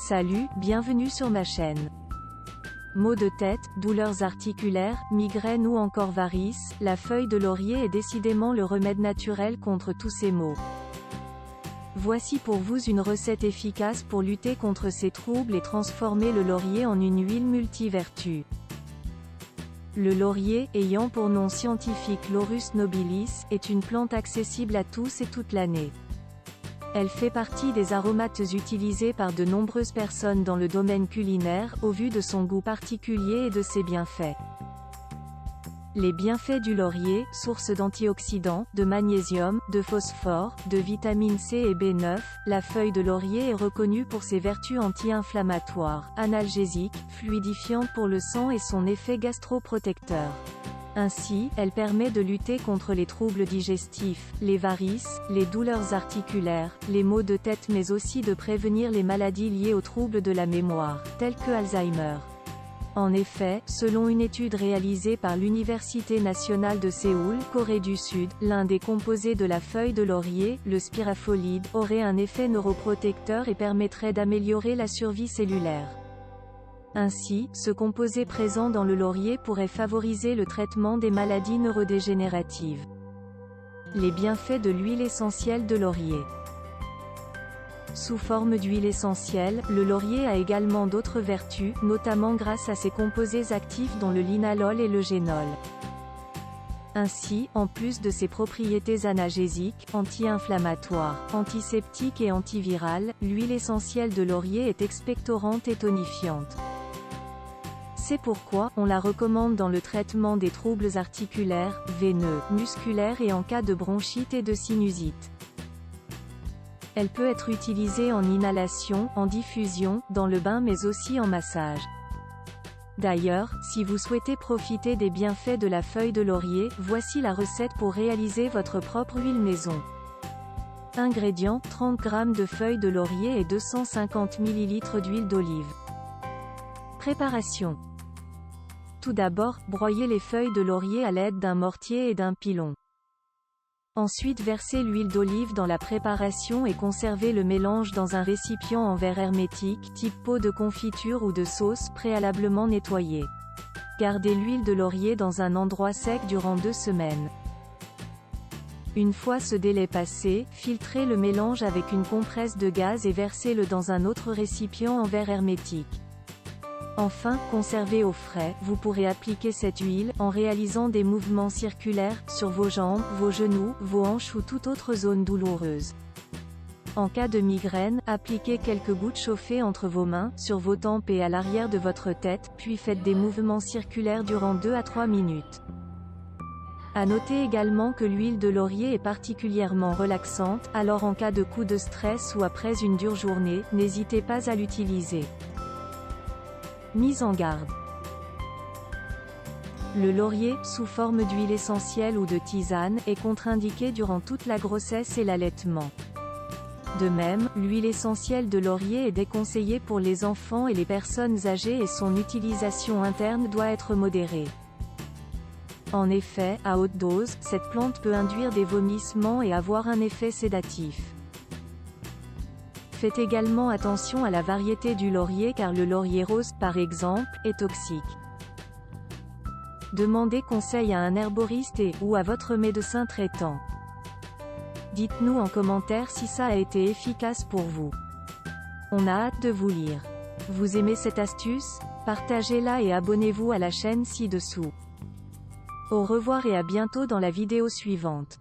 Salut, bienvenue sur ma chaîne. Maux de tête, douleurs articulaires, migraines ou encore varices, la feuille de laurier est décidément le remède naturel contre tous ces maux. Voici pour vous une recette efficace pour lutter contre ces troubles et transformer le laurier en une huile multivertu. Le laurier, ayant pour nom scientifique Laurus nobilis, est une plante accessible à tous et toute l'année. Elle fait partie des aromates utilisés par de nombreuses personnes dans le domaine culinaire, au vu de son goût particulier et de ses bienfaits. Les bienfaits du laurier, source d'antioxydants, de magnésium, de phosphore, de vitamine C et B9, la feuille de laurier est reconnue pour ses vertus anti-inflammatoires, analgésiques, fluidifiantes pour le sang et son effet gastroprotecteur. Ainsi, elle permet de lutter contre les troubles digestifs, les varices, les douleurs articulaires, les maux de tête mais aussi de prévenir les maladies liées aux troubles de la mémoire, tels que Alzheimer. En effet, selon une étude réalisée par l'Université nationale de Séoul, Corée du Sud, l'un des composés de la feuille de laurier, le spirafolide, aurait un effet neuroprotecteur et permettrait d'améliorer la survie cellulaire. Ainsi, ce composé présent dans le laurier pourrait favoriser le traitement des maladies neurodégénératives. Les bienfaits de l'huile essentielle de laurier. Sous forme d'huile essentielle, le laurier a également d'autres vertus, notamment grâce à ses composés actifs dont le linalol et le génol. Ainsi, en plus de ses propriétés analgésiques, anti-inflammatoires, antiseptiques et antivirales, l'huile essentielle de laurier est expectorante et tonifiante. C'est pourquoi, on la recommande dans le traitement des troubles articulaires, veineux, musculaires et en cas de bronchite et de sinusite. Elle peut être utilisée en inhalation, en diffusion, dans le bain mais aussi en massage. D'ailleurs, si vous souhaitez profiter des bienfaits de la feuille de laurier, voici la recette pour réaliser votre propre huile maison. Ingrédients, 30 g de feuilles de laurier et 250 ml d'huile d'olive. Préparation. Tout d'abord, broyez les feuilles de laurier à l'aide d'un mortier et d'un pilon. Ensuite versez l'huile d'olive dans la préparation et conservez le mélange dans un récipient en verre hermétique, type pot de confiture ou de sauce, préalablement nettoyé. Gardez l'huile de laurier dans un endroit sec durant 2 semaines. Une fois ce délai passé, filtrez le mélange avec une compresse de gaz et versez-le dans un autre récipient en verre hermétique. Enfin, conservez au frais, vous pourrez appliquer cette huile, en réalisant des mouvements circulaires, sur vos jambes, vos genoux, vos hanches ou toute autre zone douloureuse. En cas de migraine, appliquez quelques gouttes chauffées entre vos mains, sur vos tempes et à l'arrière de votre tête, puis faites des mouvements circulaires durant 2 à 3 minutes. À noter également que l'huile de laurier est particulièrement relaxante, alors en cas de coup de stress ou après une dure journée, n'hésitez pas à l'utiliser. Mise en garde. Le laurier, sous forme d'huile essentielle ou de tisane, est contre-indiqué durant toute la grossesse et l'allaitement. De même, l'huile essentielle de laurier est déconseillée pour les enfants et les personnes âgées et son utilisation interne doit être modérée. En effet, à haute dose, cette plante peut induire des vomissements et avoir un effet sédatif. Faites également attention à la variété du laurier car le laurier rose, par exemple, est toxique. Demandez conseil à un herboriste ou à votre médecin traitant. Dites-nous en commentaire si ça a été efficace pour vous. On a hâte de vous lire. Vous aimez cette astuce? Partagez-la et abonnez-vous à la chaîne ci-dessous. Au revoir et à bientôt dans la vidéo suivante.